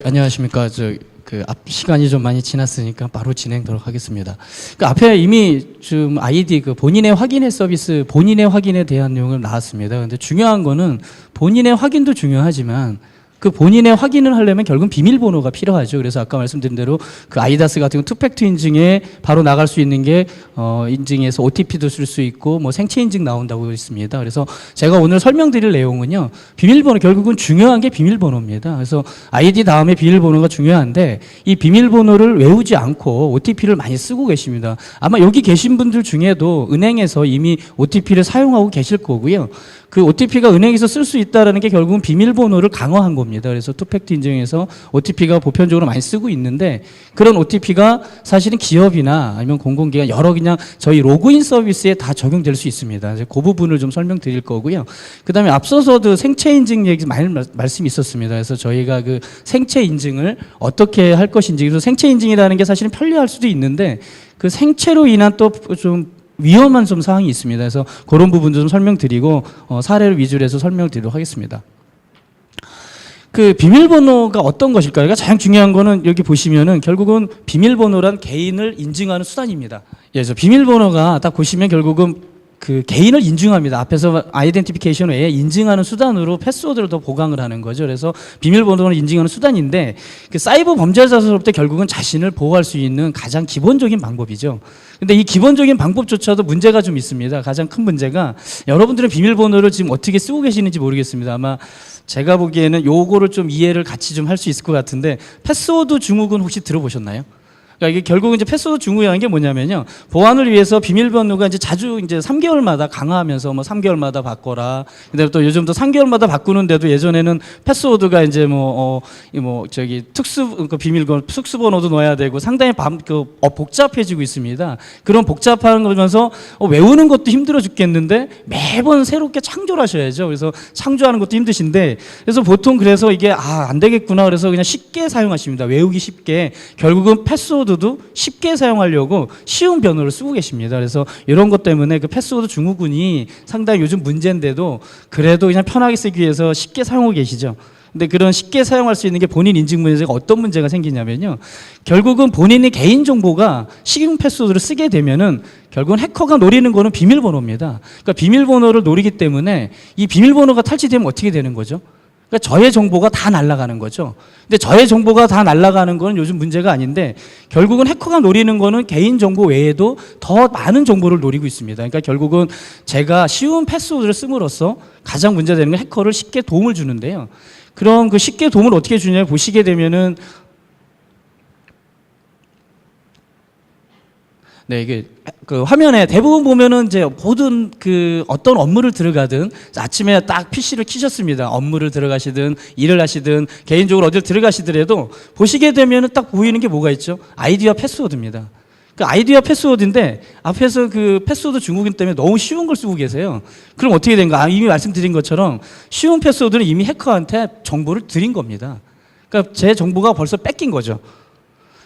안녕하십니까. 앞 시간이 좀 많이 지났으니까 바로 진행하도록 하겠습니다. 앞에 이미 좀 아이디 본인의 확인의 서비스, 본인의 확인에 대한 내용을 나왔습니다. 근데 중요한 거는 본인의 확인도 중요하지만 그 본인의 확인을 하려면 결국은 비밀번호가 필요하죠. 그래서 아까 말씀드린 대로 그 아이다스 같은 투팩트 인증에 바로 나갈 수 있는 게 인증해서 OTP도 쓸 수 있고 뭐 생체 인증 나온다고 있습니다. 그래서 제가 오늘 설명드릴 내용은요, 비밀번호, 결국은 중요한 게 비밀번호입니다. 그래서 아이디 다음에 비밀번호가 중요한데 이 비밀번호를 외우지 않고 OTP를 많이 쓰고 계십니다. 아마 여기 계신 분들 중에도 은행에서 이미 OTP를 사용하고 계실 거고요. 그 OTP가 은행에서 쓸 수 있다는 게 결국은 비밀번호를 강화한 겁니다. 그래서 투팩트 인증에서 OTP가 보편적으로 많이 쓰고 있는데, 그런 OTP가 사실은 기업이나 아니면 공공기관 여러 그냥 저희 로그인 서비스에 다 적용될 수 있습니다. 이제 그 부분을 좀 설명드릴 거고요. 그 다음에 앞서서도 생체 인증 얘기 많이 말씀이 있었습니다. 그래서 저희가 그 생체 인증을 어떻게 할 것인지, 그래서 생체 인증이라는 게 사실은 편리할 수도 있는데 그 생체로 인한 또 좀 위험한 좀 사항이 있습니다. 그래서 그런 부분도 좀 설명드리고 사례를 위주로 해서 설명드리도록 하겠습니다. 그 비밀번호가 어떤 것일까요? 그러니까 가장 중요한 거는 여기 보시면은 결국은 비밀번호란 개인을 인증하는 수단입니다. 그래서 비밀번호가 딱 보시면 결국은 그 개인을 인증합니다. 앞에서 아이덴티피케이션 외에 인증하는 수단으로 패스워드를 더 보강을 하는 거죠. 그래서 비밀번호를 인증하는 수단인데 그 사이버 범죄자로부터 결국은 자신을 보호할 수 있는 가장 기본적인 방법이죠. 근데 이 기본적인 방법조차도 문제가 좀 있습니다. 가장 큰 문제가, 여러분들은 비밀번호를 지금 어떻게 쓰고 계시는지 모르겠습니다. 아마 제가 보기에는 요거를 좀 이해를 같이 좀 할 수 있을 것 같은데, 패스워드 증후군 혹시 들어보셨나요? 그러니까 이게 결국은 이제 패스워드 증후라는 게 뭐냐면요, 보안을 위해서 비밀번호가 이제 자주 이제 3개월마다 강화하면서 뭐 3개월마다 바꿔라. 근데 또 요즘도 3개월마다 바꾸는데도 예전에는 패스워드가 이제 특수 그 비밀번호 특수번호도 넣어야 되고 상당히 복잡해지고 있습니다. 그런 복잡한 거면서 외우는 것도 힘들어 죽겠는데 매번 새롭게 창조를 하셔야죠. 그래서 창조하는 것도 힘드신데, 그래서 보통 그래서 이게 안 되겠구나 그래서 그냥 쉽게 사용하십니다. 외우기 쉽게. 결국은 패스워드도 쉽게 사용하려고 쉬운 번호를 쓰고 계십니다. 그래서 이런 것 때문에 그 패스워드 증후군이 상당히 요즘 문제인데도 그래도 그냥 편하게 쓰기 위해서 쉽게 사용하고 계시죠. 근데 그런 쉽게 사용할 수 있는 게 본인 인증 문제가 어떤 문제가 생기냐면요, 결국은 본인의 개인정보가 식용 패스워드를 쓰게 되면은 결국은 해커가 노리는 거는 비밀번호입니다. 그러니까 비밀번호를 노리기 때문에 이 비밀번호가 탈취되면 어떻게 되는 거죠? 그러니까 저의 정보가 다 날아가는 거죠. 근데 저의 정보가 다 날아가는 거는 요즘 문제가 아닌데, 결국은 해커가 노리는 거는 개인 정보 외에도 더 많은 정보를 노리고 있습니다. 그러니까 결국은 제가 쉬운 패스워드를 씀으로써 가장 문제되는 건 해커를 쉽게 도움을 주는데요. 그럼 그 쉽게 도움을 어떻게 주냐 보시게 되면은, 네, 이게 그 화면에 대부분 보면은 이제 모든 그 어떤 업무를 들어가든 아침에 딱 PC를 켜셨습니다. 업무를 들어가시든 일을 하시든 개인적으로 어딜 들어가시더라도 보시게 되면은 딱 보이는 게 뭐가 있죠? 아이디와 패스워드입니다. 그 아이디와 패스워드인데 앞에서 그 패스워드 증후군 때문에 너무 쉬운 걸 쓰고 계세요. 그럼 어떻게 된가? 이미 말씀드린 것처럼 쉬운 패스워드는 이미 해커한테 정보를 드린 겁니다. 그러니까 제 정보가 벌써 뺏긴 거죠.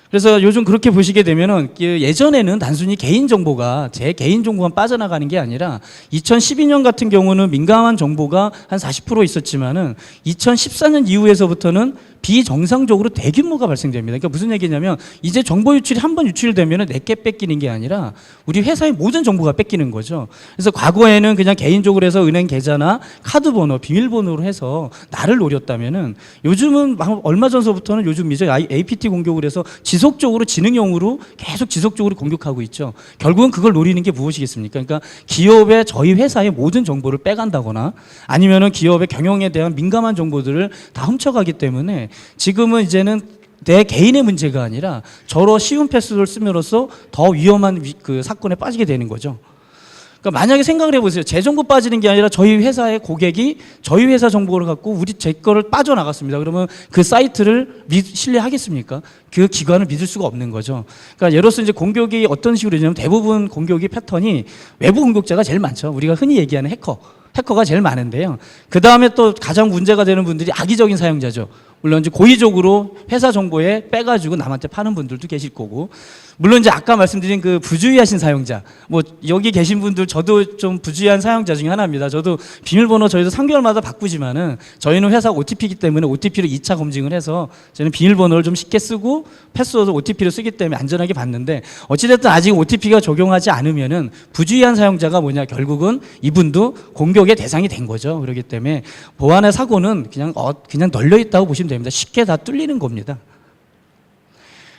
그래서 요즘 그렇게 보시게 되면은 예전에는 단순히 개인정보가, 제 개인정보만 빠져나가는 게 아니라 2012년 같은 경우는 민감한 정보가 한 40% 있었지만은 2014년 이후에서부터는 비정상적으로 대규모가 발생됩니다. 그러니까 무슨 얘기냐면 이제 정보 유출이 한 번 유출되면은 내게 뺏기는 게 아니라 우리 회사의 모든 정보가 뺏기는 거죠. 그래서 과거에는 그냥 개인적으로 해서 은행 계좌나 카드 번호, 비밀번호로 해서 나를 노렸다면은 요즘은 얼마 전서부터는 요즘 이제 APT 공격을 해서 지속적으로 지능형으로 계속 지속적으로 공격하고 있죠. 결국은 그걸 노리는 게 무엇이겠습니까? 그러니까 기업의 저희 회사의 모든 정보를 빼간다거나 아니면은 기업의 경영에 대한 민감한 정보들을 다 훔쳐가기 때문에 지금은 이제는 내 개인의 문제가 아니라 저로 쉬운 패스워드를 쓰므로써 더 위험한 그 사건에 빠지게 되는 거죠. 그러니까 만약에 생각을 해보세요. 제 정보 빠지는 게 아니라 저희 회사의 고객이 저희 회사 정보를 갖고 제 거를 빠져나갔습니다. 그러면 그 사이트를 신뢰하겠습니까? 그 기관을 믿을 수가 없는 거죠. 그러니까 예로서 이제 공격이 어떤 식으로 되냐면 대부분 공격이 패턴이 외부 공격자가 제일 많죠. 우리가 흔히 얘기하는 해커가 제일 많은데요. 그 다음에 또 가장 문제가 되는 분들이 악의적인 사용자죠. 물론 이제 고의적으로 회사 정보에 빼가지고 남한테 파는 분들도 계실 거고, 물론 이제 아까 말씀드린 그 부주의하신 사용자, 뭐 여기 계신 분들 저도 좀 부주의한 사용자 중에 하나입니다. 저도 비밀번호 저희도 3개월마다 바꾸지만은 저희는 회사 OTP이기 때문에 OTP로 2차 검증을 해서 저는 비밀번호를 좀 쉽게 쓰고 패스워드 OTP로 쓰기 때문에 안전하게 받는데 어찌됐든 아직 OTP가 적용하지 않으면은 부주의한 사용자가 뭐냐 결국은 이분도 공격의 대상이 된 거죠. 그렇기 때문에 보안의 사고는 그냥 널려 있다고 보시면 됩니다. 쉽게 다 뚫리는 겁니다.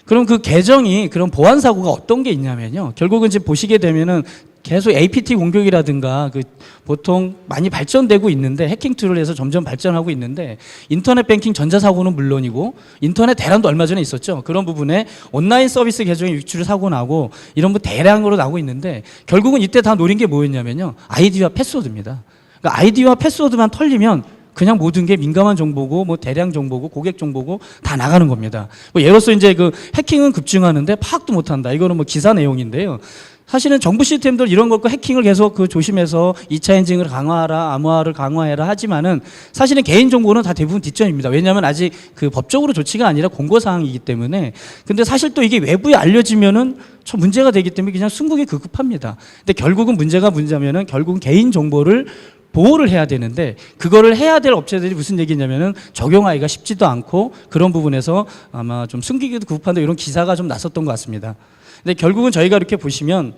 그럼 그 계정이 그런 보안 사고가 어떤 게 있냐면요. 결국은 이제 보시게 되면은 계속 APT 공격이라든가 그 보통 많이 발전되고 있는데 해킹 툴을 해서 점점 발전하고 있는데 인터넷 뱅킹 전자 사고는 물론이고 인터넷 대란도 얼마 전에 있었죠. 그런 부분에 온라인 서비스 계정의 유출 사고 나고 이런 거 대량으로 나오고 있는데 결국은 이때 다 노린 게 뭐였냐면요. 아이디와 패스워드입니다. 그러니까 아이디와 패스워드만 털리면 그냥 모든 게 민감한 정보고 뭐 대량 정보고 고객 정보고 다 나가는 겁니다. 뭐 예로서 이제 그 해킹은 급증하는데 파악도 못한다. 이거는 뭐 기사 내용인데요. 사실은 정부 시스템들 이런 걸 해킹을 계속 그 조심해서 2차 인증을 강화하라, 암호화를 강화해라 하지만은 사실은 개인 정보는 다 대부분 뒷전입니다. 왜냐하면 아직 그 법적으로 조치가 아니라 공고 사항이기 때문에. 근데 사실 또 이게 외부에 알려지면은 좀 문제가 되기 때문에 그냥 순국이 급급합니다. 근데 결국은 문제가 뭐냐면은 결국은 개인 정보를 보호를 해야 되는데 그거를 해야 될 업체들이 무슨 얘기냐면은 적용하기가 쉽지도 않고 그런 부분에서 아마 좀 숨기기도 급한데 이런 기사가 좀 났었던 것 같습니다. 근데 결국은 저희가 이렇게 보시면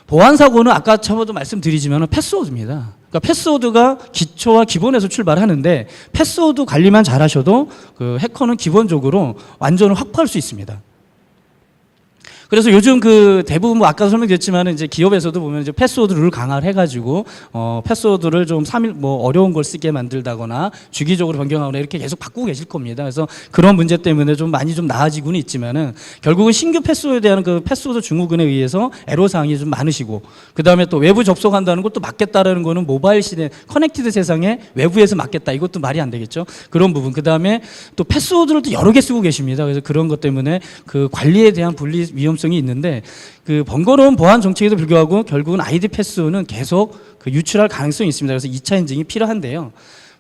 보안 사고는 아까 처음에도 말씀드리지만 패스워드입니다. 그러니까 패스워드가 기초와 기본에서 출발하는데 패스워드 관리만 잘하셔도 그 해커는 기본적으로 완전을 확보할 수 있습니다. 그래서 요즘 그 대부분 뭐 아까도 설명드렸지만 이제 기업에서도 보면 이제 패스워드 룰을 강화를 해가지고 패스워드를 좀 3일 뭐 어려운 걸 쓰게 만들다거나 주기적으로 변경하거나 이렇게 계속 바꾸고 계실 겁니다. 그래서 그런 문제 때문에 좀 많이 좀 나아지고는 있지만은 결국은 신규 패스워드에 대한 그 패스워드 증후군에 의해서 애로 사항이 좀 많으시고 그 다음에 또 외부 접속한다는 것도 막겠다라는 거는 모바일 시대 커넥티드 세상에 외부에서 막겠다 이것도 말이 안 되겠죠. 그런 부분 그 다음에 또 패스워드를 또 여러 개 쓰고 계십니다. 그래서 그런 것 때문에 그 관리에 대한 분리 위험성이 있는데 그 번거로운 보안 정책에도 불구하고 결국은 아이디 패스는 계속 그 유출할 가능성이 있습니다. 그래서 2차 인증이 필요한데요.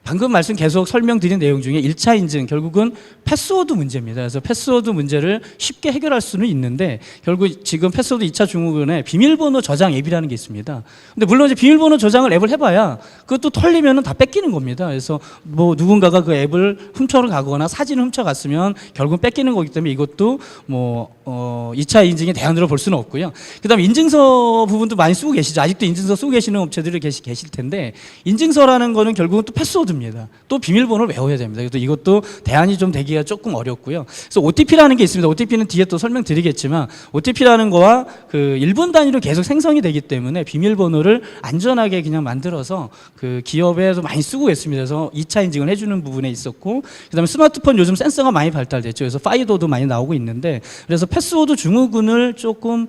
방금 말씀 계속 설명드린 내용 중에 1차 인증 결국은 패스워드 문제입니다. 그래서 패스워드 문제를 쉽게 해결할 수는 있는데 결국 지금 패스워드 2차 증후군에 비밀번호 저장 앱이라는 게 있습니다. 근데 물론 이제 비밀번호 저장을 앱을 해봐야 그것도 털리면은 다 뺏기는 겁니다. 그래서 뭐 누군가가 그 앱을 훔쳐가거나 사진을 훔쳐갔으면 결국 뺏기는 거기 때문에 이것도 뭐 2차 인증의 대안으로 볼 수는 없고요. 그다음에 인증서 부분도 많이 쓰고 계시죠. 아직도 인증서 쓰고 계시는 업체들이 계실 텐데 인증서라는 거는 결국은 또 패스워드입니다. 또 비밀번호를 외워야 됩니다. 그래서 이것도 대안이 좀 되기가 조금 어렵고요. 그래서 OTP라는 게 있습니다. OTP는 뒤에 또 설명드리겠지만 OTP라는 거와 그 1분 단위로 계속 생성이 되기 때문에 비밀번호를 안전하게 그냥 만들어서 그 기업에서 많이 쓰고 있습니다. 그래서 2차 인증을 해주는 부분에 있었고 그다음에 스마트폰 요즘 센서가 많이 발달됐죠. 그래서 파이도도 많이 나오고 있는데 그래서 패스워드 증후군을 조금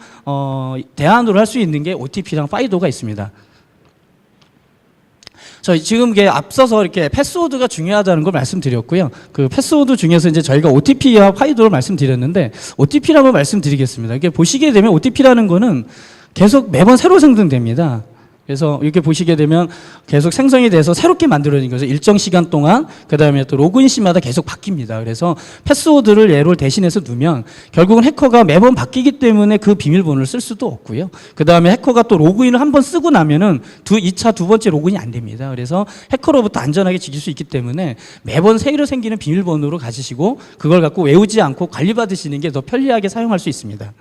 대안으로 할 수 있는 게 OTP랑 파이도가 있습니다. 저 지금 이게 앞서서 이렇게 패스워드가 중요하다는 걸 말씀드렸고요. 그 패스워드 중에서 이제 저희가 OTP와 파이도를 말씀드렸는데 OTP라고 말씀드리겠습니다. 이게 보시게 되면 OTP라는 거는 계속 매번 새로 생성됩니다. 그래서 이렇게 보시게 되면 계속 생성이 돼서 새롭게 만들어진 거죠. 일정 시간 동안 그 다음에 또 로그인 시마다 계속 바뀝니다. 그래서 패스워드를 예로 대신해서 두면 결국은 해커가 매번 바뀌기 때문에 그 비밀번호를 쓸 수도 없고요. 그 다음에 해커가 또 로그인을 한번 쓰고 나면은 2차 두 번째 로그인이 안 됩니다. 그래서 해커로부터 안전하게 지킬 수 있기 때문에 매번 새로 생기는 비밀번호로 가지시고 그걸 갖고 외우지 않고 관리받으시는 게 더 편리하게 사용할 수 있습니다.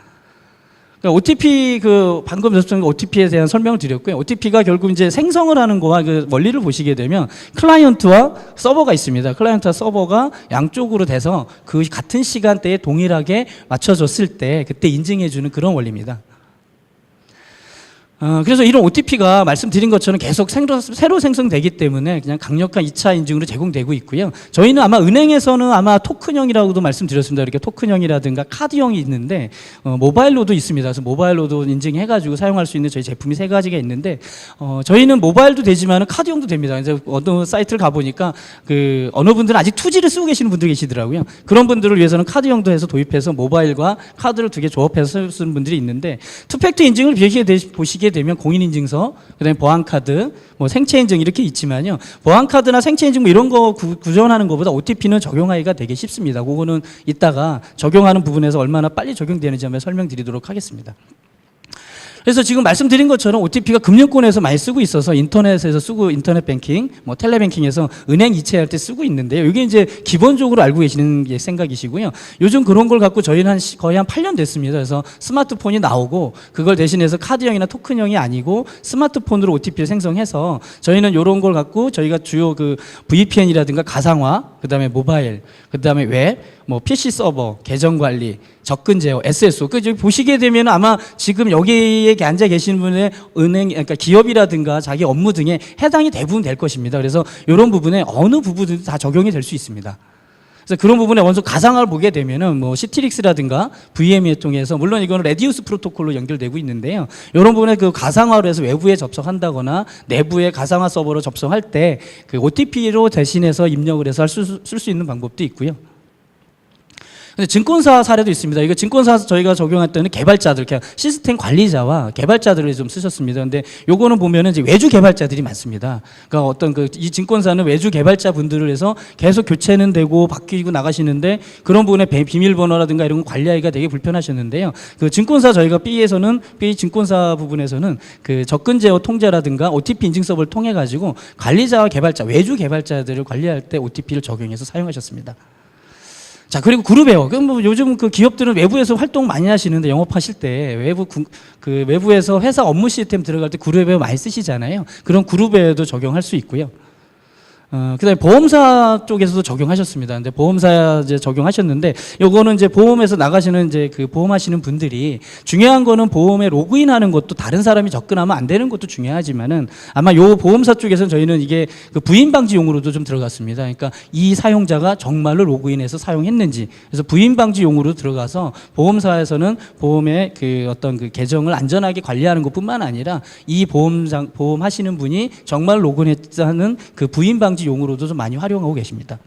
OTP 그 방금 접속한 OTP에 대한 설명을 드렸고요. OTP가 결국 이제 생성을 하는 거와 그 원리를 보시게 되면 클라이언트와 서버가 있습니다. 클라이언트와 서버가 양쪽으로 돼서 그 같은 시간대에 동일하게 맞춰졌을 때 그때 인증해주는 그런 원리입니다. 그래서 이런 OTP가 말씀드린 것처럼 계속 새로 생성되기 때문에 그냥 강력한 2차 인증으로 제공되고 있고요. 저희는 아마 은행에서는 아마 토큰형이라고도 말씀드렸습니다. 이렇게 토큰형이라든가 카드형이 있는데 모바일로도 있습니다. 그래서 모바일로도 인증해가지고 사용할 수 있는 저희 제품이 3가지가 있는데 저희는 모바일도 되지만 카드형도 됩니다. 이제 어느 사이트를 가보니까 그 어느 분들은 아직 2G를 쓰고 계시는 분들 계시더라고요. 그런 분들을 위해서는 카드형도 해서 도입해서 모바일과 카드를 2개 조합해서 쓰는 분들이 있는데 투팩트 인증을 보시게 되면 공인인증서, 그다음에 보안카드, 뭐 생체인증 이렇게 있지만요. 보안카드나 생체인증 뭐 이런 거 구현하는 것보다 OTP는 적용하기가 되게 쉽습니다. 그거는 이따가 적용하는 부분에서 얼마나 빨리 적용되는지 한번 설명드리도록 하겠습니다. 그래서 지금 말씀드린 것처럼 OTP가 금융권에서 많이 쓰고 있어서 인터넷에서 쓰고 인터넷 뱅킹, 뭐 텔레뱅킹에서 은행 이체할 때 쓰고 있는데요. 이게 이제 기본적으로 알고 계시는 게 생각이시고요. 요즘 그런 걸 갖고 저희는 거의 한 8년 됐습니다. 그래서 스마트폰이 나오고 그걸 대신해서 카드형이나 토큰형이 아니고 스마트폰으로 OTP를 생성해서 저희는 이런 걸 갖고 저희가 주요 그 VPN이라든가 가상화, 그다음에 모바일, 그다음에 웹, 뭐 PC 서버, 계정 관리, 접근 제어, SSO. 그 보시게 되면 아마 지금 여기에 앉아 계신 분의 은행, 그러니까 기업이라든가 자기 업무 등에 해당이 대부분 될 것입니다. 그래서 이런 부분에 어느 부분도 다 적용이 될 수 있습니다. 그래서 그런 부분에 먼저 가상화를 보게 되면은 뭐 시트릭스라든가 VM을 통해서, 물론 이거는 레디우스 프로토콜로 연결되고 있는데요. 이런 부분에 그 가상화로 해서 외부에 접속한다거나 내부에 가상화 서버로 접속할 때 그 OTP로 대신해서 입력을 해서 쓸 수 있는 방법도 있고요. 근데 증권사 사례도 있습니다. 이거 증권사 저희가 적용할 때는 개발자들, 그냥 시스템 관리자와 개발자들을 좀 쓰셨습니다. 근데 요거는 보면은 이제 외주 개발자들이 많습니다. 그러니까 어떤 이 증권사는 외주 개발자 분들을 해서 계속 교체는 되고 바뀌고 나가시는데 그런 부분에 비밀번호라든가 이런 거 관리하기가 되게 불편하셨는데요. 그 증권사 저희가 B에서는 B 증권사 부분에서는 그 접근 제어 통제라든가 OTP 인증 서버를 통해 가지고 관리자와 개발자, 외주 개발자들을 관리할 때 OTP를 적용해서 사용하셨습니다. 자, 그리고 그룹웨어. 그럼 뭐 요즘 그 기업들은 외부에서 활동 많이 하시는데 영업하실 때 외부에서 회사 업무 시스템 들어갈 때 그룹웨어 많이 쓰시잖아요. 그런 그룹웨어도 적용할 수 있고요. 그다음에 보험사 쪽에서도 적용하셨습니다. 근데 보험사 이제 적용하셨는데 요거는 이제 보험에서 나가시는 이제 그 보험하시는 분들이 중요한 거는 보험에 로그인하는 것도 다른 사람이 접근하면 안 되는 것도 중요하지만은 아마 요 보험사 쪽에서는 저희는 이게 그 부인 방지 용으로도 좀 들어갔습니다. 그러니까 이 사용자가 정말로 로그인해서 사용했는지, 그래서 부인 방지 용으로 들어가서 보험사에서는 보험의 그 어떤 그 계정을 안전하게 관리하는 것뿐만 아니라 이 보험 하시는 분이 정말 로그인했다는 그 부인 방지 용으로도 좀 많이 활용하고 계십니다.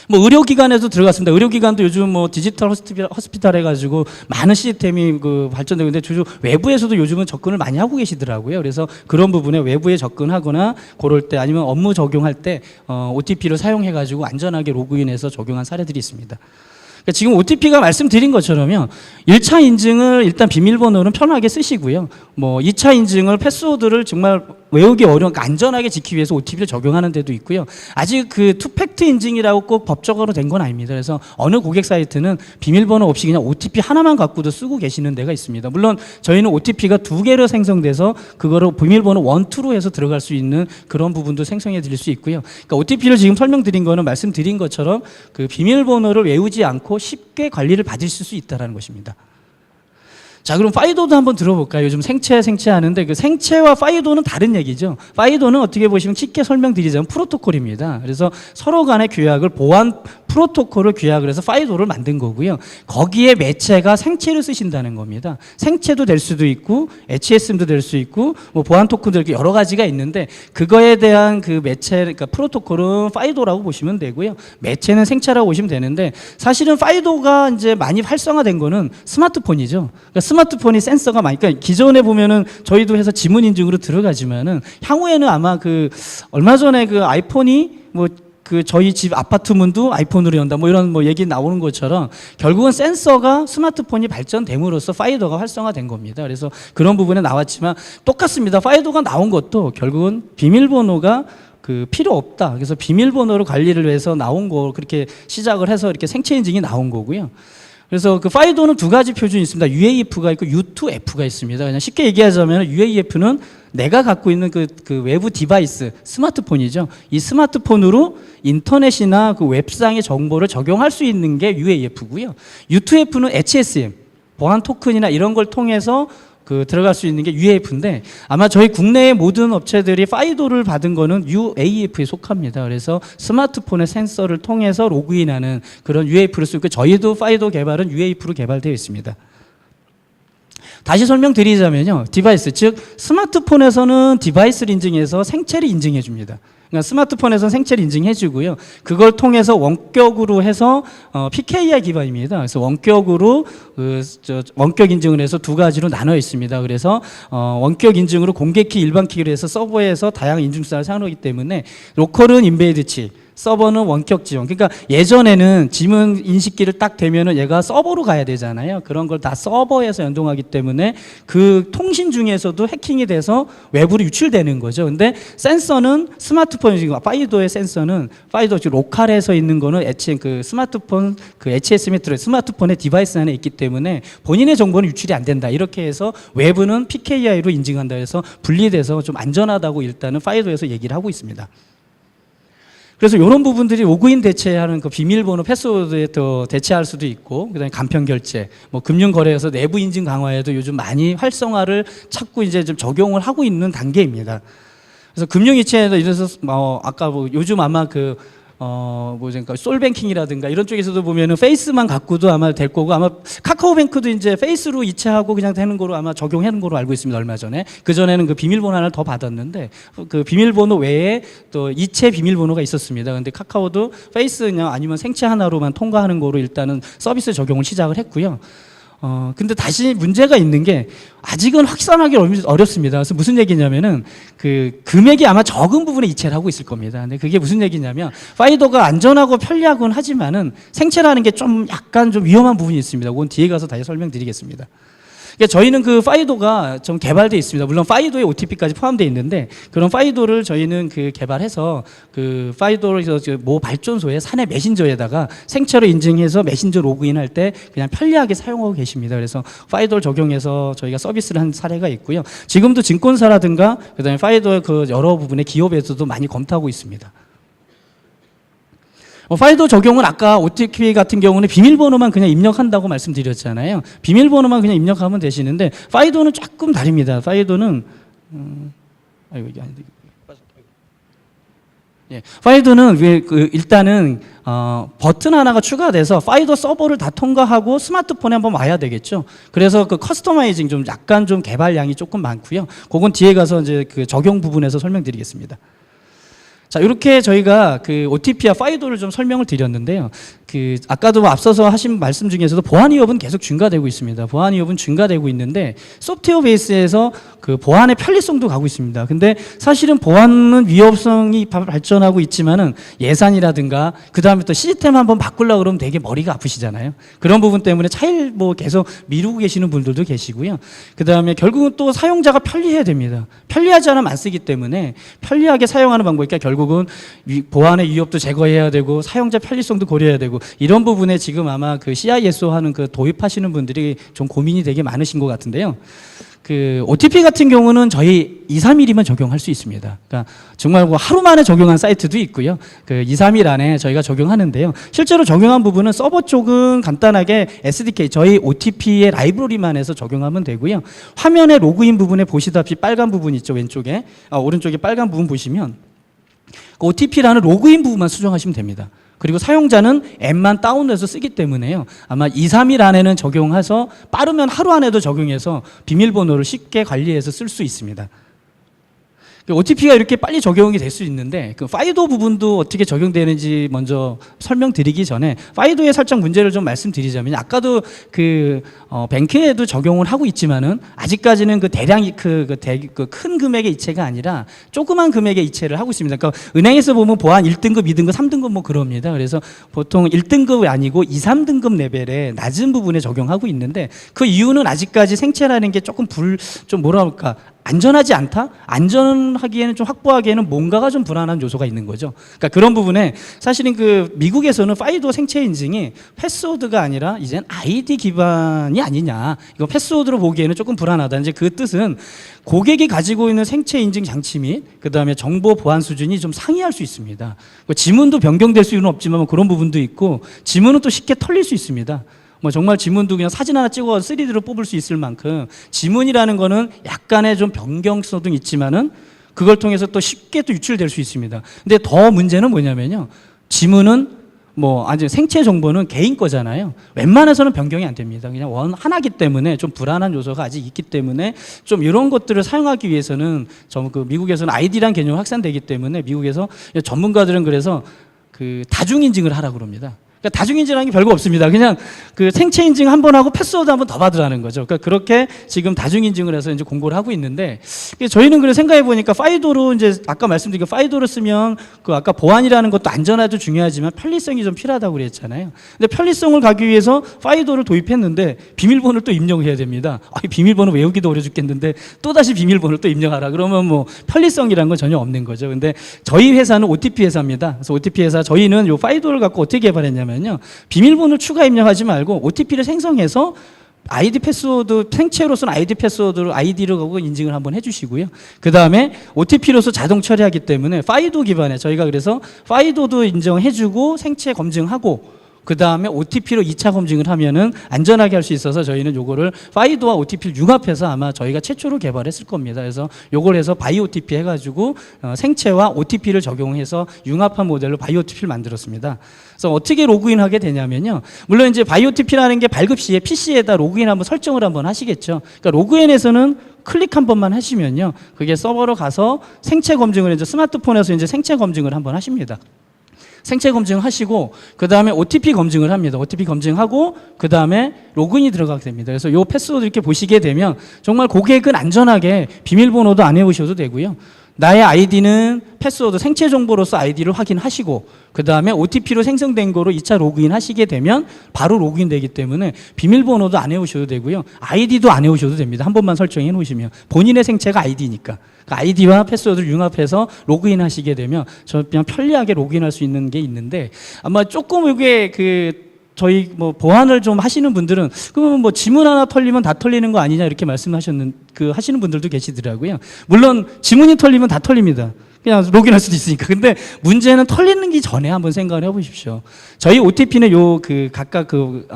뭐 의료기관에도 들어갔습니다. 의료기관도 요즘 뭐 디지털 호스피탈 해가지고 많은 시스템이 그 발전되고 있는데 주로 외부에서도 요즘은 접근을 많이 하고 계시더라고요. 그래서 그런 부분에 외부에 접근하거나 그럴 때 아니면 업무 적용할 때 OTP를 사용해가지고 안전하게 로그인해서 적용한 사례들이 있습니다. 그러니까 지금 OTP가 말씀드린 것처럼요. 1차 인증을 일단 비밀번호는 편하게 쓰시고요. 뭐 2차 인증을 패스워드를 정말 외우기 어려운, 그러니까 안전하게 지키기 위해서 OTP를 적용하는 데도 있고요. 아직 그 투팩트 인증이라고 꼭 법적으로 된 건 아닙니다. 그래서 어느 고객 사이트는 비밀번호 없이 그냥 OTP 하나만 갖고도 쓰고 계시는 데가 있습니다. 물론 저희는 OTP가 2개로 생성돼서 그거를 비밀번호 1, 2로 해서 들어갈 수 있는 그런 부분도 생성해 드릴 수 있고요. 그러니까 OTP를 지금 설명드린 거는 말씀드린 것처럼 그 비밀번호를 외우지 않고 쉽게 관리를 받으실 수 있다는 것입니다. 자, 그럼 파이도도 한번 들어볼까요? 요즘 생체 하는데 그 생체와 파이도는 다른 얘기죠. 파이도는 어떻게 보시면 쉽게 설명드리자면 프로토콜입니다. 그래서 서로 간의 규약을 보안 프로토콜을 규약을 해서 파이도를 만든 거고요. 거기에 매체가 생체를 쓰신다는 겁니다. 생체도 될 수도 있고 HSM도 될 수 있고 뭐 보안 토큰도 이렇게 여러 가지가 있는데 그거에 대한 그 매체, 그러니까 프로토콜은 파이도라고 보시면 되고요. 매체는 생체라고 보시면 되는데 사실은 파이도가 이제 많이 활성화된 거는 스마트폰이죠. 그러니까 스마트폰이 센서가 많이, 그러니까 기존에 보면은 저희도 해서 지문 인증으로 들어가지만은 향후에는 아마 그 얼마 전에 그 아이폰이 뭐 그 저희 집 아파트 문도 아이폰으로 연다 뭐 이런 뭐 얘기 나오는 것처럼 결국은 센서가 스마트폰이 발전됨으로써 파이도가 활성화된 겁니다. 그래서 그런 부분에 나왔지만 똑같습니다. 파이도가 나온 것도 결국은 비밀번호가 그 필요 없다. 그래서 비밀번호로 관리를 위해서 나온 거 그렇게 시작을 해서 이렇게 생체 인증이 나온 거고요. 그래서 그 파이도는 두 가지 표준이 있습니다. UAF가 있고 U2F가 있습니다. 그냥 쉽게 얘기하자면 UAF는 내가 갖고 있는 그 외부 디바이스, 스마트폰이죠. 이 스마트폰으로 인터넷이나 그 웹상의 정보를 적용할 수 있는 게 UAF고요. U2F는 HSM, 보안 토큰이나 이런 걸 통해서 그 들어갈 수 있는 게 UAF인데 아마 저희 국내의 모든 업체들이 파이도를 받은 거는 UAF에 속합니다. 그래서 스마트폰의 센서를 통해서 로그인하는 그런 UAF를 쓰고 저희도 파이도 개발은 UAF로 개발되어 있습니다. 다시 설명드리자면요. 디바이스, 즉 스마트폰에서는 디바이스를 인증해서 생체를 인증해 줍니다. 그러니까 스마트폰에서 생체를 인증해주고요. 그걸 통해서 원격으로 해서 PKI 기반입니다. 그래서 원격으로 원격 인증을 해서 두 가지로 나눠 있습니다. 그래서 원격 인증으로 공개키, 일반키로 해서 서버에서 다양한 인증수단을 사용하기 때문에 로컬은 인베이드 칩, 서버는 원격 지원. 그러니까 예전에는 지문 인식기를 딱 대면은 얘가 서버로 가야 되잖아요. 그런 걸 다 서버에서 연동하기 때문에 그 통신 중에서도 해킹이 돼서 외부로 유출되는 거죠. 근데 센서는 스마트폰, 지금 파이도의 센서는 파이도 즉 로컬에서 있는 거는 애초에 그 스마트폰 그 HS 메트로 스마트폰의 디바이스 안에 있기 때문에 본인의 정보는 유출이 안 된다. 이렇게 해서 외부는 PKI로 인증한다 해서 분리돼서 좀 안전하다고 일단은 파이도에서 얘기를 하고 있습니다. 그래서 이런 부분들이 로그인 대체하는 그 비밀번호 패스워드에 더 대체할 수도 있고, 그다음에 간편 결제, 뭐 금융 거래에서 내부 인증 강화에도 요즘 많이 활성화를 찾고 이제 좀 적용을 하고 있는 단계입니다. 그래서 금융 이체에서 이래서 아까 뭐 요즘 아마 그러니까 솔뱅킹이라든가 이런 쪽에서도 보면은 페이스만 갖고도 아마 될 거고, 아마 카카오뱅크도 이제 페이스로 이체하고 그냥 되는 거로 아마 적용하는 거로 알고 있습니다. 얼마 전에. 그 전에는 그 비밀번호 하나를 더 받았는데 그 비밀번호 외에 또 이체 비밀번호가 있었습니다. 근데 카카오도 페이스냐 아니면 생체 하나로만 통과하는 거로 일단은 서비스 적용을 시작을 했고요. 근데 다시 문제가 있는 게 아직은 확산하기 어렵습니다. 그래서 무슨 얘기냐면은 그 금액이 아마 적은 부분에 이체를 하고 있을 겁니다. 근데 그게 무슨 얘기냐면 파이도가 안전하고 편리하곤 하지만은 생체라는 게 좀 약간 좀 위험한 부분이 있습니다. 그건 뒤에 가서 다시 설명드리겠습니다. 그러니까 저희는 그 파이도가 좀 개발되어 있습니다. 물론 파이도에 OTP까지 포함되어 있는데 그런 파이도를 저희는 그 개발해서 그 파이도를 모 발전소에 사내 메신저에다가 생체로 인증해서 메신저 로그인할 때 그냥 편리하게 사용하고 계십니다. 그래서 파이도를 적용해서 저희가 서비스를 한 사례가 있고요. 지금도 증권사라든가 그다음에 파이도의 그 여러 부분의 기업에서도 많이 검토하고 있습니다. 파이도 적용은 아까 OTP 같은 경우는 비밀번호만 그냥 입력한다고 말씀드렸잖아요. 비밀번호만 그냥 입력하면 되시는데 파이도는 조금 다릅니다. 파이도는 파이도는 일단은 버튼 하나가 추가돼서 파이도 서버를 다 통과하고 스마트폰에 한번 와야 되겠죠. 그래서 그 커스터마이징 좀 약간 좀 개발량이 조금 많고요. 그건 뒤에 가서 이제 그 적용 부분에서 설명드리겠습니다. 자, 이렇게 저희가 그 OTP와 파이도를 좀 설명을 드렸는데요. 그 아까도 앞서서 하신 말씀 중에서도 보안 위협은 계속 증가되고 있습니다. 보안 위협은 증가되고 있는데 소프트웨어 베이스에서 그 보안의 편리성도 가고 있습니다. 근데 사실은 보안은 위협성이 발전하고 있지만은 예산이라든가 그 다음에 또 시스템 한번 바꾸려고 그러면 되게 머리가 아프시잖아요. 그런 부분 때문에 계속 미루고 계시는 분들도 계시고요. 그 다음에 결국은 또 사용자가 편리해야 됩니다. 편리하지 않으면 안 쓰기 때문에 편리하게 사용하는 방법이니까 결국은 보안의 위협도 제거해야 되고 사용자 편리성도 고려해야 되고 이런 부분에 지금 아마 그 CISO 하는 그 도입하시는 분들이 좀 고민이 되게 많으신 것 같은데요. 그 OTP 같은 경우는 저희 2, 3일이면 적용할 수 있습니다. 그러니까 정말 뭐 하루 만에 적용한 사이트도 있고요. 그 2, 3일 안에 저희가 적용하는데요. 실제로 적용한 부분은 서버 쪽은 간단하게 SDK 저희 OTP의 라이브러리만 해서 적용하면 되고요. 화면의 로그인 부분에 보시다시피 빨간 부분 있죠. 왼쪽에 오른쪽에 빨간 부분 보시면 그 OTP라는 로그인 부분만 수정하시면 됩니다. 그리고 사용자는 앱만 다운해서 쓰기 때문에요. 아마 2, 3일 안에는 적용해서 빠르면 하루 안에도 적용해서 비밀번호를 쉽게 관리해서 쓸 수 있습니다. OTP가 이렇게 빨리 적용이 될 수 있는데 그 파이도 부분도 어떻게 적용되는지 먼저 설명드리기 전에 파이도에 살짝 문제를 좀 말씀드리자면 아까도 그 뱅크에도 적용을 하고 있지만은 아직까지는 그 대량 큰 금액의 이체가 아니라 조그만 금액의 이체를 하고 있습니다. 그러니까 은행에서 보면 보안 1등급, 2등급, 3등급 뭐 그럽니다. 그래서 보통 1등급이 아니고 2, 3등급 레벨의 낮은 부분에 적용하고 있는데 그 이유는 아직까지 생체라는 게 조금 좀 뭐랄까 안전하지 않다? 안전하기에는 좀 확보하기에는 뭔가가 좀 불안한 요소가 있는 거죠. 그러니까 그런 부분에 사실은 그 미국에서는 파이도 생체 인증이 패스워드가 아니라 이젠 아이디 기반이 아니냐. 이거 패스워드로 보기에는 조금 불안하다. 이제 그 뜻은 고객이 가지고 있는 생체 인증 장치 및 그다음에 정보 보안 수준이 좀 상이할 수 있습니다. 지문도 변경될 수는 없지만 그런 부분도 있고 지문은 또 쉽게 털릴 수 있습니다. 뭐 정말 지문도 그냥 사진 하나 찍어 3D로 뽑을 수 있을 만큼 지문이라는 거는 약간의 좀 변경성도 있지만은 그걸 통해서 또 쉽게 또 유출될 수 있습니다. 근데 더 문제는 뭐냐면요. 지문은 뭐 아주 생체 정보는 개인 거잖아요. 웬만해서는 변경이 안 됩니다. 그냥 하나기 때문에 좀 불안한 요소가 아직 있기 때문에 좀 이런 것들을 사용하기 위해서는 그 미국에서는 아이디란 개념이 확산되기 때문에 미국에서 전문가들은 그래서 그 다중인증을 하라고 그럽니다. 그러니까 다중인증이라는 게 별거 없습니다. 그냥 그 생체 인증 한 번 하고 패스워드 한 번 더 받으라는 거죠. 그러니까 그렇게 지금 다중인증을 해서 이제 공고를 하고 있는데, 저희는 그래 생각해 보니까 파이도로 이제 아까 말씀드린 그 파이도를 쓰면 그 아까 보안이라는 것도 안전화도 중요하지만 편리성이 좀 필요하다고 그랬잖아요. 근데 편리성을 가기 위해서 파이도를 도입했는데 비밀번호를 또 입력해야 됩니다. 비밀번호 외우기도 어려 죽겠는데 또 다시 비밀번호를 또 입력하라. 그러면 뭐 편리성이라는 건 전혀 없는 거죠. 근데 저희 회사는 OTP 회사입니다. 그래서 OTP 회사 저희는 요 파이도를 갖고 어떻게 개발했냐면 비밀번호 추가 입력하지 말고 OTP를 생성해서 아이디 패스워드, 생체로서는 아이디 패스워드로 아이디를 갖고 인증을 한번 해주시고요. 그 다음에 OTP로서 자동 처리하기 때문에 파이도 기반에 저희가 그래서 파이도도 인정해주고 생체 검증하고 그 다음에 OTP로 2차 검증을 하면은 안전하게 할 수 있어서 저희는 요거를 파이도와 OTP를 융합해서 아마 저희가 최초로 개발했을 겁니다. 그래서 요걸 해서 바이 OTP 해가지고 생체와 OTP를 적용해서 융합한 모델로 바이 OTP를 만들었습니다. 그래서 어떻게 로그인하게 되냐면요. 물론 이제 바이 OTP라는 게 발급 시에 PC에다 로그인 한번 설정을 한번 하시겠죠. 그러니까 로그인에서는 클릭 한 번만 하시면요. 그게 서버로 가서 생체 검증을 이제 스마트폰에서 이제 생체 검증을 한번 하십니다. 생체 검증하시고 그 다음에 OTP 검증을 합니다. OTP 검증하고 그 다음에 로그인이 들어가게 됩니다. 그래서 요 패스워드 이렇게 보시게 되면 정말 고객은 안전하게 비밀번호도 안 외우셔도 되고요. 나의 아이디는 패스워드 생체 정보로서 아이디를 확인하시고 그 다음에 OTP로 생성된 거로 2차 로그인 하시게 되면 바로 로그인 되기 때문에 비밀번호도 안 외우셔도 되고요. 아이디도 안 외우셔도 됩니다. 한 번만 설정해 놓으시면 본인의 생체가 아이디니까 그 아이디와 패스워드를 융합해서 로그인 하시게 되면 그냥 편리하게 로그인할 수 있는 게 있는데 아마 조금 이게 저희 뭐 보안을 좀 하시는 분들은 그러면 뭐 지문 하나 털리면 다 털리는 거 아니냐 이렇게 하시는 분들도 계시더라고요. 물론 지문이 털리면 다 털립니다. 그냥 로그인할 수도 있으니까. 근데 문제는 털리는 게 전에 한번 생각을 해보십시오. 저희 OTP는 각각 그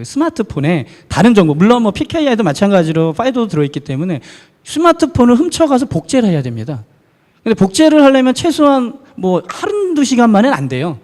스마트폰에 다른 정보, 물론 뭐 PKI도 마찬가지로 파이도 들어있기 때문에 스마트폰을 훔쳐가서 복제를 해야 됩니다. 근데 복제를 하려면 최소한 뭐 한두 시간 만에는 안 돼요.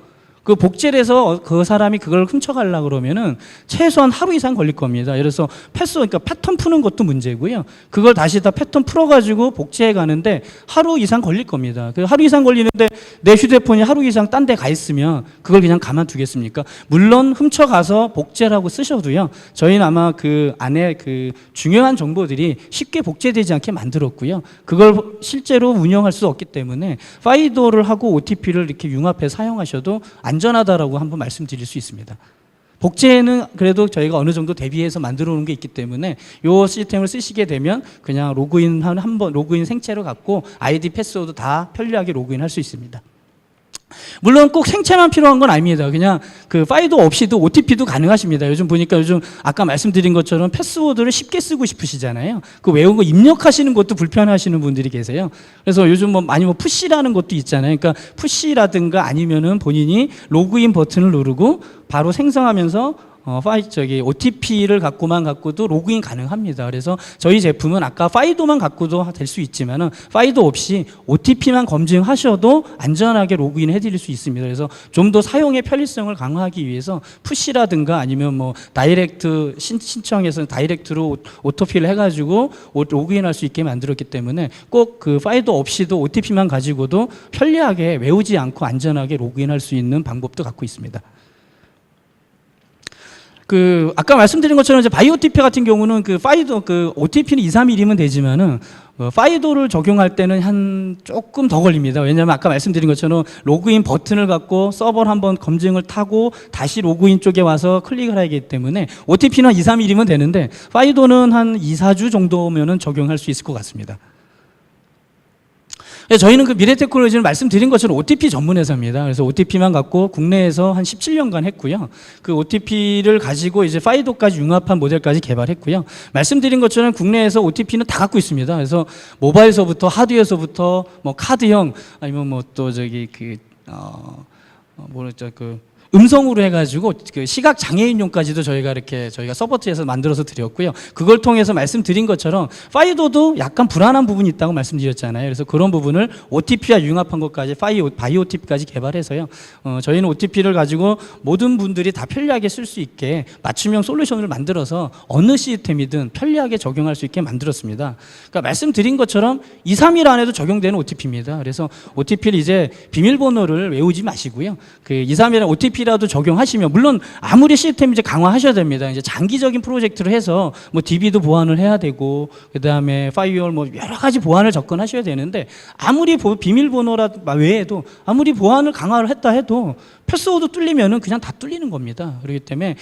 그 복제를 해서 그 사람이 그걸 훔쳐가려고 그러면은 최소한 하루 이상 걸릴 겁니다. 그래서 그러니까 패턴 푸는 것도 문제고요. 그걸 다시 다 패턴 풀어가지고 복제해 가는데 하루 이상 걸릴 겁니다. 그 하루 이상 걸리는데 내 휴대폰이 하루 이상 딴 데 가 있으면 그걸 그냥 가만두겠습니까? 물론 훔쳐가서 복제라고 쓰셔도요. 저희는 아마 그 안에 그 중요한 정보들이 쉽게 복제되지 않게 만들었고요. 그걸 실제로 운영할 수 없기 때문에 파이도를 하고 OTP를 이렇게 융합해 사용하셔도 안전하다라고 한번 말씀드릴 수 있습니다. 복제는 그래도 저희가 어느 정도 대비해서 만들어 놓은 게 있기 때문에 이 시스템을 쓰시게 되면 그냥 로그인 생체로 갖고 아이디 패스워드 다 편리하게 로그인할 수 있습니다. 물론 꼭 생체만 필요한 건 아닙니다. 그냥 그 파이도 없이도 OTP도 가능하십니다. 요즘 보니까 아까 말씀드린 것처럼 패스워드를 쉽게 쓰고 싶으시잖아요. 그 외운 거 입력하시는 것도 불편하시는 분들이 계세요. 그래서 요즘 많이 푸시라는 것도 있잖아요. 그러니까 푸시라든가 아니면은 본인이 로그인 버튼을 누르고 바로 생성하면서 OTP를 갖고도 로그인 가능합니다. 그래서 저희 제품은 아까 파이도만 갖고도 될 수 있지만은 파이도 없이 OTP만 검증하셔도 안전하게 로그인 해드릴 수 있습니다. 그래서 좀 더 사용의 편리성을 강화하기 위해서 푸시라든가 아니면 뭐 다이렉트 신청해서 다이렉트로 오토필 해가지고 로그인할 수 있게 만들었기 때문에 꼭 그 파이도 없이도 OTP만 가지고도 편리하게 외우지 않고 안전하게 로그인할 수 있는 방법도 갖고 있습니다. 아까 말씀드린 것처럼 이제 바이 OTP 같은 경우는 OTP는 2, 3일이면 되지만은 파이도를 적용할 때는 조금 더 걸립니다. 왜냐하면 아까 말씀드린 것처럼 로그인 버튼을 갖고 서버를 한번 검증을 타고 다시 로그인 쪽에 와서 클릭을 하기 때문에 OTP는 2, 3일이면 되는데 파이도는 한 2, 4주 정도면은 적용할 수 있을 것 같습니다. 저희는 미래테크놀로지는 말씀드린 것처럼 OTP 전문 회사입니다. 그래서 OTP만 갖고 국내에서 한 17년간 했고요. 그 OTP를 가지고 이제 파이도까지 융합한 모델까지 개발했고요. 말씀드린 것처럼 국내에서 OTP는 다 갖고 있습니다. 그래서 모바일서부터 하드웨어서부터 뭐 카드형 아니면 음성으로 해가지고 그 시각 장애인용까지도 저희가 서포트해서 만들어서 드렸고요. 그걸 통해서 말씀드린 것처럼 파이도도 약간 불안한 부분이 있다고 말씀드렸잖아요. 그래서 그런 부분을 OTP와 융합한 것까지 바이 OTP까지 개발해서요. 저희는 OTP를 가지고 모든 분들이 다 편리하게 쓸 수 있게 맞춤형 솔루션을 만들어서 어느 시스템이든 편리하게 적용할 수 있게 만들었습니다. 그러니까 말씀드린 것처럼 2, 3일 안에도 적용되는 OTP입니다. 그래서 OTP를 이제 비밀번호를 외우지 마시고요. 그 2, 3일에 OTP라도 적용하시면 물론 아무리 시스템 이제 강화하셔야 됩니다. 이제 장기적인 프로젝트를 해서 뭐 DB도 보완을 해야 되고 그다음에 파이어월 뭐 여러 가지 보완을 접근하셔야 되는데 아무리 비밀번호라 외에도 아무리 보안을 강화를 했다 해도 패스워드 뚫리면은 그냥 다 뚫리는 겁니다. 그렇기 때문에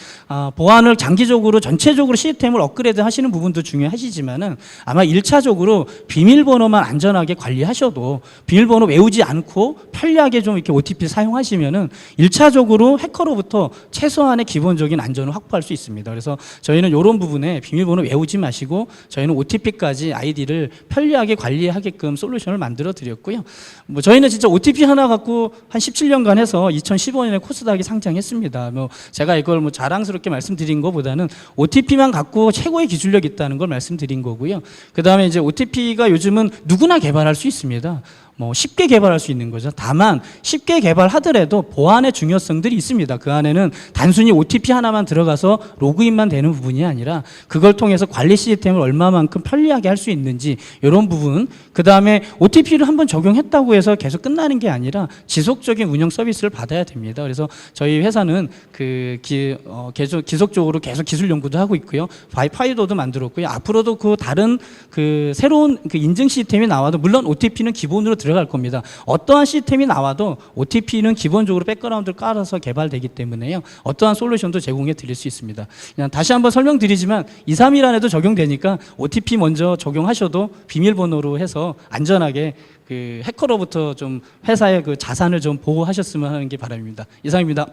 보안을 장기적으로 전체적으로 시스템을 업그레이드 하시는 부분도 중요하시지만은 아마 1차적으로 비밀번호만 안전하게 관리하셔도 비밀번호 외우지 않고 편리하게 좀 이렇게 OTP 사용하시면은 1차적으로 해커로부터 최소한의 기본적인 안전을 확보할 수 있습니다. 그래서 저희는 이런 부분에 비밀번호 외우지 마시고 저희는 OTP까지 아이디를 편리하게 관리하게끔 솔루션을 만들어 드렸고요. 뭐 저희는 진짜 OTP 하나 갖고 한 17년간 해서 2015년에 코스닥이 상장했습니다. 뭐 제가 이걸 뭐 자랑스럽게 말씀드린 것보다는 OTP만 갖고 최고의 기술력이 있다는 걸 말씀드린 거고요. 그다음에 이제 OTP가 요즘은 누구나 개발할 수 있습니다. 뭐 쉽게 개발할 수 있는 거죠. 다만 쉽게 개발하더라도 보안의 중요성들이 있습니다. 그 안에는 단순히 OTP 하나만 들어가서 로그인만 되는 부분이 아니라 그걸 통해서 관리 시스템을 얼마만큼 편리하게 할 수 있는지 이런 부분, 그 다음에 OTP를 한번 적용했다고 해서 계속 끝나는 게 아니라 지속적인 운영 서비스를 받아야 됩니다. 그래서 저희 회사는 지속적으로 계속 기술 연구도 하고 있고요. 파이도도 만들었고요. 앞으로도 그 다른 새로운 인증 시스템이 나와도 물론 OTP는 기본으로 들어갈 겁니다. 어떠한 시스템이 나와도 OTP는 기본적으로 백그라운드를 깔아서 개발되기 때문에요. 어떠한 솔루션도 제공해 드릴 수 있습니다. 그냥 다시 한번 설명드리지만 2, 3일 안에도 적용되니까 OTP 먼저 적용하셔도 비밀번호로 해서 안전하게 그 해커로부터 좀 회사의 그 자산을 좀 보호하셨으면 하는 게 바람입니다. 이상입니다.